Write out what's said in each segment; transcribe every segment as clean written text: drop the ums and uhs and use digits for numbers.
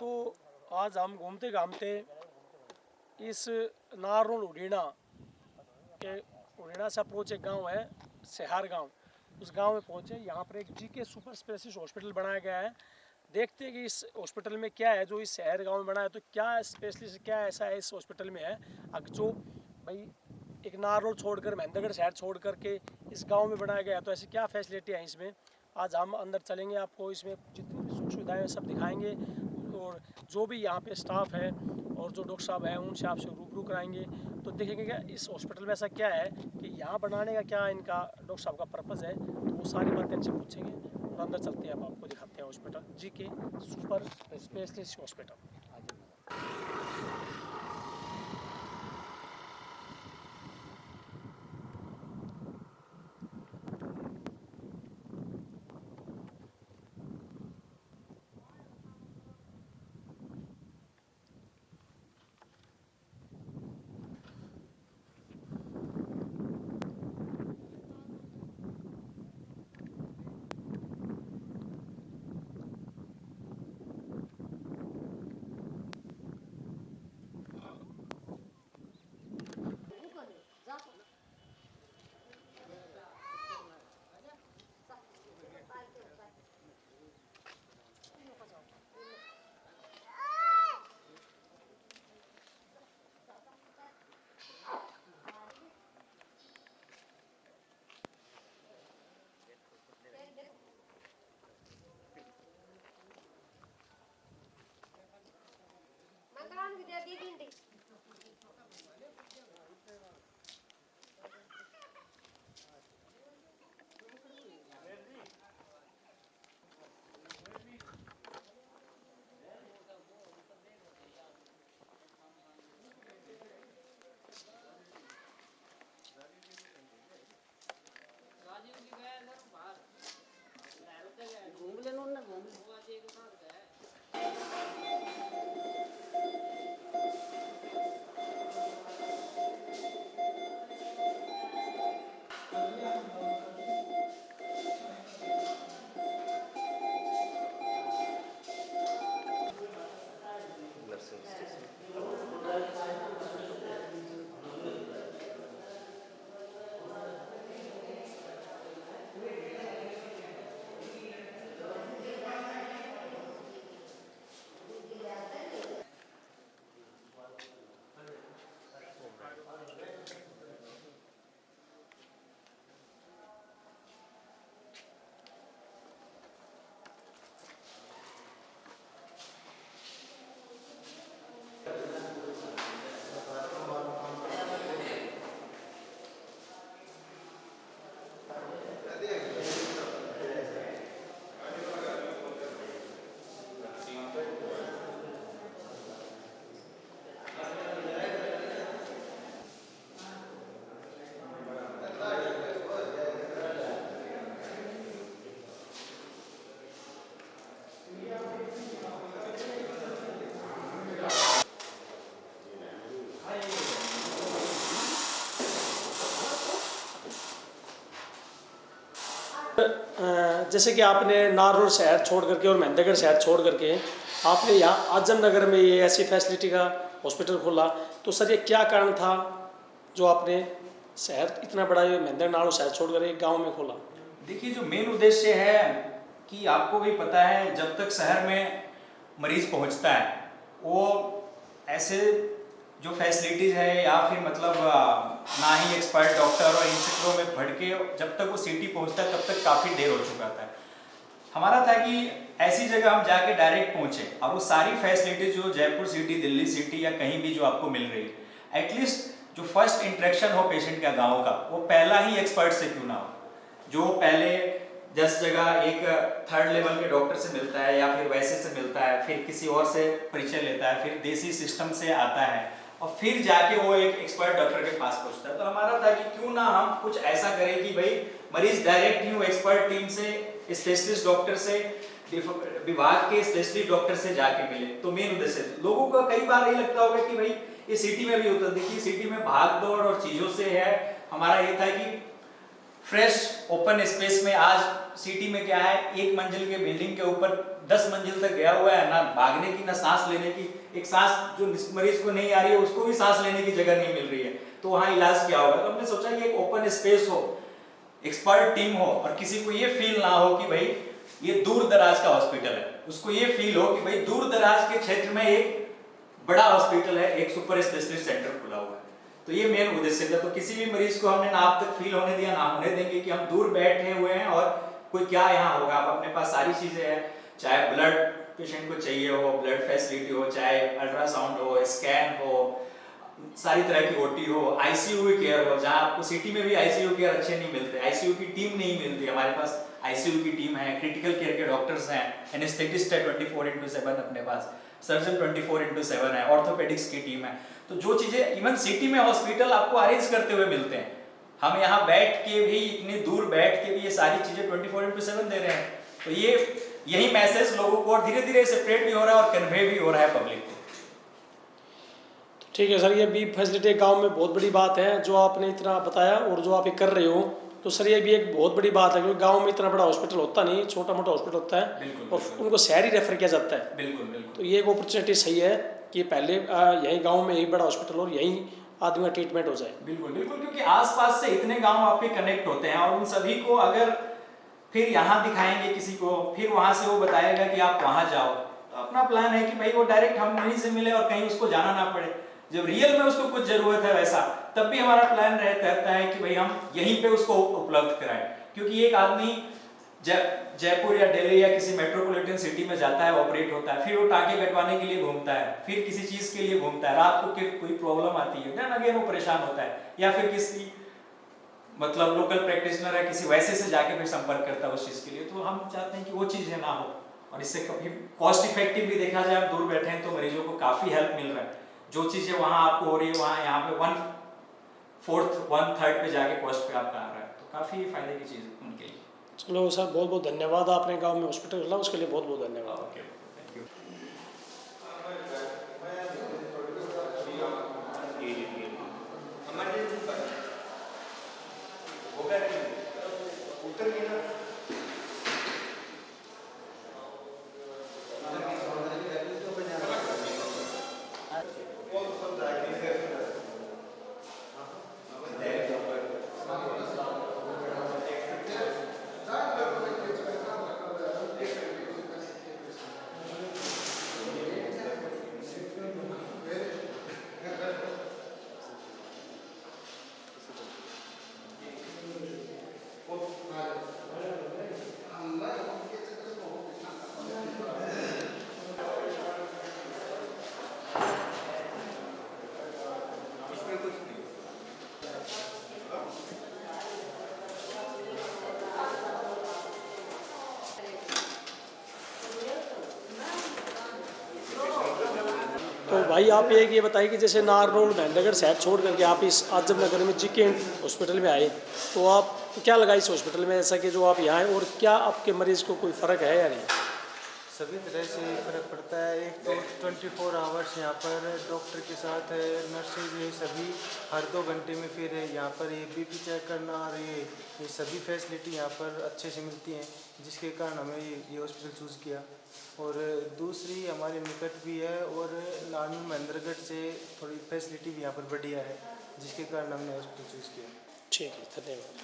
तो आज हम घूमते घामते इस नारनौल उड़ीना के उड़ीना से अप्रोच एक गांव है सेहार गांव, उस गांव में पहुंचे। यहाँ पर एक जीके सुपर स्पेशलिस्ट हॉस्पिटल बनाया गया है। देखते हैं कि इस हॉस्पिटल में क्या है जो इस शहर गांव में बना है, तो क्या स्पेशलिस्ट क्या ऐसा है इस हॉस्पिटल में है जो भाई एक नारनौल छोड़कर महेंद्रगढ़ शहर छोड़ करके इस गांव में बनाया गया है। तो ऐसी क्या फैसिलिटी है इसमें, आज हम अंदर चलेंगे, आपको इसमें जितनी भी सुख सुविधाएं सब दिखाएंगे और जो भी यहाँ पे स्टाफ है और जो डॉक्टर साहब हैं उनसे आपसे रूबरू कराएंगे। तो देखेंगे क्या इस हॉस्पिटल में ऐसा क्या है कि यहाँ बनाने का क्या इनका डॉक्टर साहब का पर्पज़ है, तो वो सारी बातें इनसे पूछेंगे और अंदर चलते हैं। अब आपको दिखाते हैं hospital, GK super specialist hospital. जैसे कि आपने नारनौल शहर छोड़ करके और महेंद्रगढ़ शहर छोड़ करके आपने यहाँ आजम नगर में ये ऐसी फैसिलिटी का हॉस्पिटल खोला, तो सर ये क्या कारण था जो आपने शहर इतना बड़ा ये महेंद्रगढ़ शहर छोड़ कर एक गाँव में खोला? देखिए, जो मेन उद्देश्य है कि आपको भी पता है, जब तक शहर में मरीज पहुंचता है वो ऐसे जो फैसिलिटीज़ है या फिर मतलब ना ही एक्सपर्ट डॉक्टर और इन चक्रों में भड़ के जब तक वो सिटी पहुंचता है तब तक काफ़ी देर हो चुका था। हमारा था कि ऐसी जगह हम जाके डायरेक्ट पहुंचे और वो सारी फैसिलिटीज जो जयपुर सिटी, दिल्ली सिटी या कहीं भी जो आपको मिल रही है, एटलीस्ट जो फर्स्ट इंटरेक्शन हो पेशेंट का गाँव का, वो पहला ही एक्सपर्ट से क्यों ना हो, जो पहले 10 जगह एक थर्ड लेवल के डॉक्टर से मिलता है या फिर वैसे से मिलता है, फिर किसी और से परिचय लेता है, फिर देसी सिस्टम से आता है और फिर जाके वो एक एक्सपर्ट डॉक्टर के पास पहुंचता है। तो हमारा था कि क्यों ना हम कुछ ऐसा करें कि भाई मरीज डायरेक्ट ही वो एक्सपर्ट टीम से, स्पेशलिस्ट डॉक्टर से, विभाग के स्पेशलिस्ट डॉक्टर से जाके मिले। तो मेन उद्देश्य, लोगों को कई बार ये लगता होगा कि भाई ये सिटी में भी होता है। देखिए, सिटी में भाग दौड़ और चीजों से है, हमारा ये था कि फ्रेश ओपन स्पेस में आज सिटी में क्या है, एक मंजिल के बिल्डिंग के ऊपर 10 मंजिल तक गया हुआ है, ना भागने की ना सांस लेने की, एक सांस जो मरीज को नहीं आ रही है उसको भी सांस लेने की जगह नहीं मिल रही है, तो वहाँ इलाज क्या होगा। तो हमने सोचा कि एक ओपन स्पेस हो, एक्सपर्ट टीम हो, और किसी को ये फील ना हो कि भाई ये दूर दराज का हॉस्पिटल है, उसको ये फील हो कि भाई दूर दराज के क्षेत्र में एक बड़ा हॉस्पिटल है, एक सुपर स्पेशलिस्ट सेंटर खुला हुआ है। तो ये मेन उद्देश्य था। तो किसी भी मरीज को हमने ना आप तक फील होने दिया, ना होने देंगे कि हम दूर बैठे हुए हैं और कोई क्या यहाँ होगा। अब अपने पास सारी चीजें हैं, चाहे ब्लड पेशेंट को चाहिए हो, ब्लड फैसिलिटी हो, चाहे अल्ट्रासाउंड हो, स्कैन हो, सारी तरह की ओटी हो, आईसीयू की केयर हो, जहाँ आपको सिटी में भी आईसीयू केयर अच्छे नहीं मिलते, आईसीयू की टीम नहीं मिलती, हमारे पास आईसीयू की टीम है, क्रिटिकल केयर के डॉक्टर्स हैं, एनेस्थेटिस्ट है 24/7 अपने पास, सर्जन 24/7 है, ऑर्थोपेडिक्स की टीम है। तो जो चीजें इवन सिटी में हॉस्पिटल आपको अरेंज करते हुए मिलते हैं, हम यहाँ बैठ के भी, इतनी दूर बैठ के भी ये सारी चीजें 24/7 दे रहे हैं। तो ये यही मैसेज लोगों को और धीरे धीरे सेपरेट भी हो रहा है और कन्वे भी हो रहा है पब्लिक को। ठीक है सर, ये भी फैसिलिटी गांव में बहुत बड़ी बात है जो आपने इतना बताया, और जो आप ये कर रहे हो, तो सर ये भी एक बहुत बड़ी बात है, क्योंकि गांव में इतना बड़ा हॉस्पिटल होता नहीं, छोटा मोटा हॉस्पिटल होता है। बिल्कुल, और बिल्कुल। उनको शहर ही रेफर किया जाता है। बिल्कुल बिल्कुल। तो ये एक अपॉर्चुनिटी सही है कि पहले यहीं गाँव में एक बड़ा हॉस्पिटल और यहीं आदमी का ट्रीटमेंट हो जाए। बिल्कुल बिल्कुल, क्योंकि आसपास से इतने गांव आपके कनेक्ट होते हैं, और उन सभी को अगर फिर यहाँ दिखाएंगे किसी को, फिर वहां से वो बताएगा कि आप वहां जाओ, तो अपना प्लान है कि भाई वो डायरेक्ट हम वहीं से मिले और कहीं उसको जाना ना पड़े। जब रियल में उसको कुछ जरूरत है वैसा, तब भी हमारा प्लान रहता है कि भाई हम यहीं पे उसको उपलब्ध कराएं। क्योंकि एक आदमी जयपुर या दिल्ली या किसी मेट्रोपॉलिटन सिटी में जाता है, ऑपरेट होता है, फिर वो टाँके कटवाने के लिए घूमता है, फिर किसी चीज के लिए घूमता है, रात को कोई प्रॉब्लम आती है देन अगेन वो परेशान होता है, या फिर किसी मतलब लोकल प्रैक्टिशनर है किसी वैसे से जाके फिर संपर्क करता है उस चीज के लिए। तो हम चाहते हैं कि वो चीजें ना हो, और इससे कभी कॉस्ट इफेक्टिव भी देखा जाए, आप दूर बैठे हैं तो मरीजों को काफी हेल्प मिल रहा है। जो चीजें वहां आपको हो रही है वहां यहाँ पे 1/4 1/3 पे जाके कॉस्ट पे आपका आ रहा है, तो काफी फायदे की चीज है उनके लिए। चलो सर, बहुत बहुत धन्यवाद, आपने गाँव में हॉस्पिटल खोला उसके लिए बहुत बहुत धन्यवाद। Okay, thank you. तो भाई आप ये बताइए कि जैसे नारनौल महेंद्रगढ़ शहर छोड़ करके आप इस आजम नगर में जीके हॉस्पिटल में आए, तो आप क्या लगा इस हॉस्पिटल में ऐसा कि जो आप यहाँ आए, और क्या आपके मरीज को कोई फ़र्क है या नहीं? सभी तरह से फ़र्क पड़ता है। एक तो 24 आवर्स यहाँ पर डॉक्टर के साथ नर्सेज भी सभी हर 2 घंटे में, फिर यहाँ पर ये बीपी चेक करना, और ये सभी फैसिलिटी यहाँ पर अच्छे से मिलती हैं, जिसके कारण हमें ये हॉस्पिटल चूज़ किया। और दूसरी हमारे निकट भी है, और नारनौल महेंद्रगढ़ से थोड़ी फैसिलिटी भी यहाँ पर बढ़िया है, जिसके कारण हमने हॉस्पिटल चूज़ किया। ठीक है, धन्यवाद।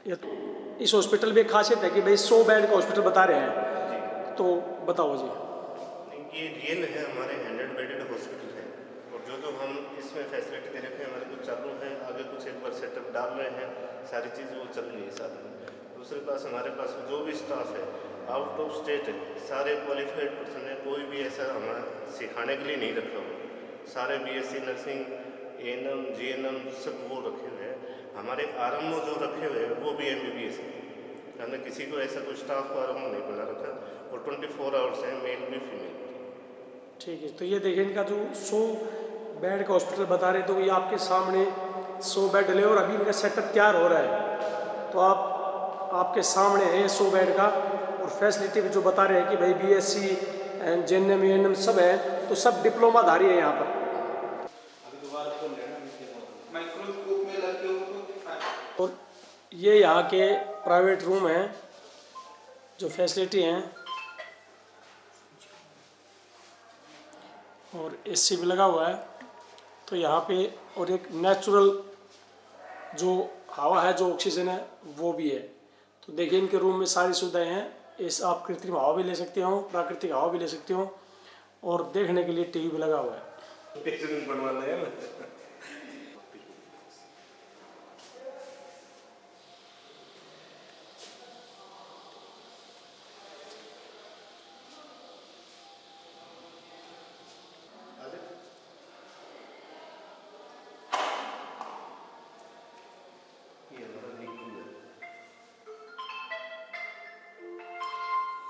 ये इस हॉस्पिटल में एक खासियत है कि भाई 100 बेड का हॉस्पिटल बता रहे हैं, तो बताओ जी। ये रियल है, हमारे 100 बेडेड हॉस्पिटल है और जो हम इसमें फैसिलिटी दे रखे हैं हमारे कुछ चालू है, आगे कुछ एक बार सेटअप डाल रहे हैं, सारी चीज़ वो चल रही है साथ में। दूसरे पास हमारे पास जो भी स्टाफ है आउट ऑफ स्टेट है, सारे क्वालिफाइड पर्सन है, कोई भी ऐसा हमारा सिखाने के लिए नहीं रखा हुआ, सारे BSc नर्सिंग ANM GNM सब वो रखे हुए हैं। हमारे RMO जो रखे हुए हैं वो भी MBBS है, हमने किसी को ऐसा कोई स्टाफ को RMO नहीं बना रखा और 24 आवर्स हैं, मेल भी फीमेल। ठीक है, तो ये देखिए इनका जो 100 बेड का हॉस्पिटल बता रहे, तो ये आपके सामने 100 बेड ले और अभी इनका सेटअप तैयार हो रहा है। तो आपके सामने है 100 बेड का, और फैसिलिटी भी जो बता रहे हैं कि भाई BSc JNM ANM सब है, तो सब डिप्लोमाधारी है यहाँ पर। और ये यहाँ के प्राइवेट रूम हैं, जो फैसिलिटी हैं, और AC भी लगा हुआ है। तो यहाँ पे और एक नेचुरल जो हवा है, जो ऑक्सीजन है, वो भी है। तो देखिए इनके रूम में सारी सुविधाएं हैं। इस आप कृत्रिम हवा भी ले सकते हो, प्राकृतिक हवा भी ले सकते हो, और देखने के लिए टीवी भी लगा हुआ है। पेशेंट बनवाना है ना।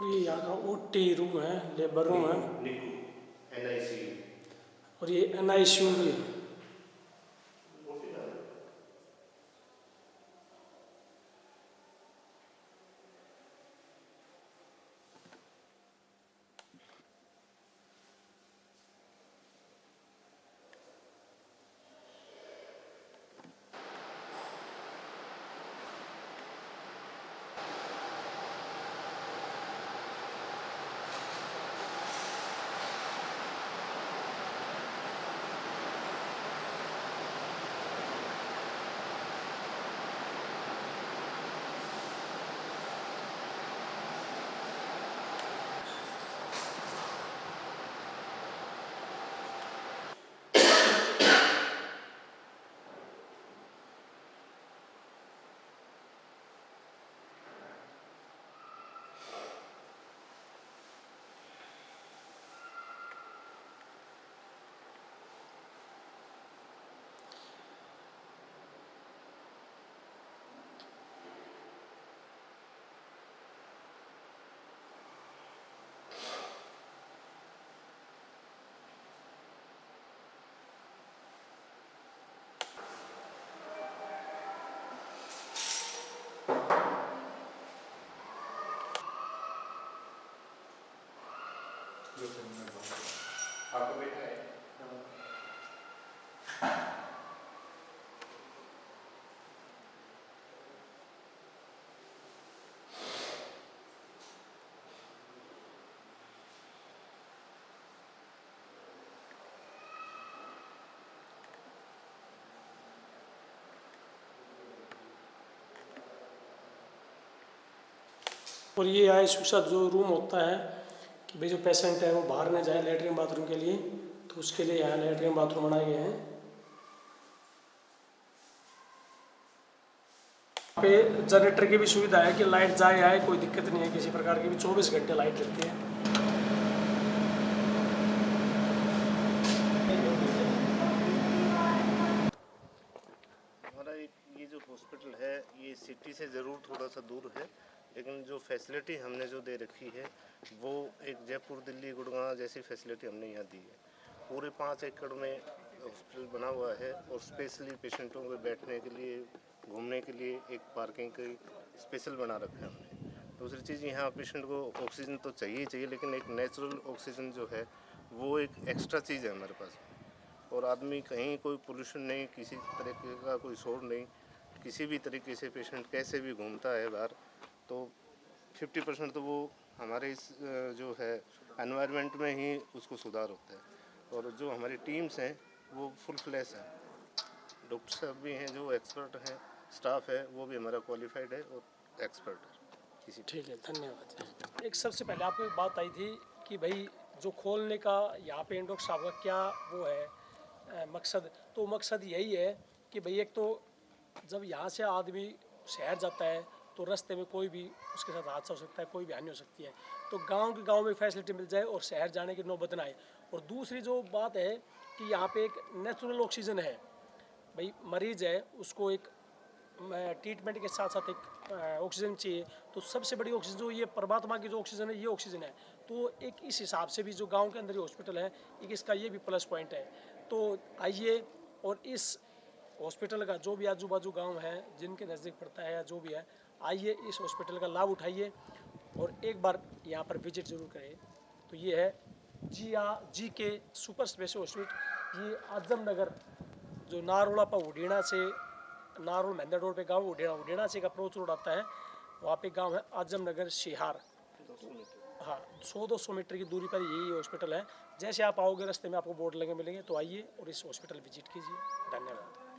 ये यहाँ का OT रूम है, लेबर रूम है, NIC और ये NICU भी है। आपको बेटा है? और ये ICU का जो रूम होता है कि भाई जो पेशेंट है वो बाहर न जाए लेटरिन बाथरूम के लिए, तो उसके लिए यहाँ लेटरिन बाथरूम बनाए गए हैं। पे जनरेटर की भी सुविधा है कि लाइट जाए आए कोई दिक्कत नहीं है किसी प्रकार की भी, 24 घंटे लाइट रहती है। हमारा ये जो हॉस्पिटल है ये सिटी से ज़रूर थोड़ा सा दूर है, लेकिन जो फैसिलिटी हमने जो दे रखी है वो एक जयपुर दिल्ली गुड़गांव जैसी फैसिलिटी हमने यहाँ दी है। पूरे 5 एकड़ में हॉस्पिटल बना हुआ है और स्पेशली पेशेंटों के बैठने के लिए, घूमने के लिए एक पार्किंग की स्पेशल बना रखा है हमने। दूसरी चीज़, यहाँ पेशेंट को ऑक्सीजन तो चाहिए ही चाहिए, लेकिन एक नेचुरल ऑक्सीजन जो है वो एक एक्स्ट्रा चीज़ है हमारे पास। और आदमी कहीं कोई पोल्यूशन नहीं, किसी तरीके का कोई शोर नहीं, किसी भी तरीके से पेशेंट कैसे भी घूमता है बाहर, तो 50% तो वो हमारे इस जो है एनवायरनमेंट में ही उसको सुधार होता है। और जो हमारी टीम्स हैं वो फुल फ्लैश हैं, डॉक्टर साहब भी हैं जो एक्सपर्ट हैं, स्टाफ है वो भी हमारा क्वालिफाइड है और एक्सपर्ट है इसी। ठीक है, धन्यवाद। एक सबसे पहले आपको एक बात आई थी कि भाई जो खोलने का यहाँ पे इंडोक साहब का क्या वो है मकसद, तो मकसद यही है कि भाई एक तो जब यहाँ से आदमी शहर जाता है तो रास्ते में कोई भी उसके साथ हादसा हो सकता है, कोई भी हानि हो सकती है, तो गांव के गांव में फैसिलिटी मिल जाए और शहर जाने की नौबत ना आए। और दूसरी जो बात है कि यहाँ पे एक नेचुरल ऑक्सीजन है, भाई मरीज़ है उसको एक ट्रीटमेंट के साथ साथ एक ऑक्सीजन चाहिए, तो सबसे बड़ी ऑक्सीजन जो ये परमात्मा की जो ऑक्सीजन है ये ऑक्सीजन है। तो एक इस हिसाब से भी जो गांव के अंदर ये हॉस्पिटल है एक इसका ये भी प्लस पॉइंट है। तो आइए और इस हॉस्पिटल का जो भी आजू बाजू गांव है जिनके नज़दीक पड़ता है या जो भी है, आइए इस हॉस्पिटल का लाभ उठाइए और एक बार यहाँ पर विजिट ज़रूर करें। तो ये है GK सुपर स्पेशल हॉस्पिटल, ये आजम नगर जो नारोड़ा पर उड़ीना से नारोल मेंदर रोड पे गांव उड़ीना से एक अप्रोच रोड आता है, वहाँ पे गांव है आजम नगर शिहार। हाँ, 100-200 मीटर की दूरी पर यही हॉस्पिटल है। जैसे आप आओगे रास्ते में आपको बोर्ड लगे मिलेंगे, तो आइए और इस हॉस्पिटल विजिट कीजिए। धन्यवाद।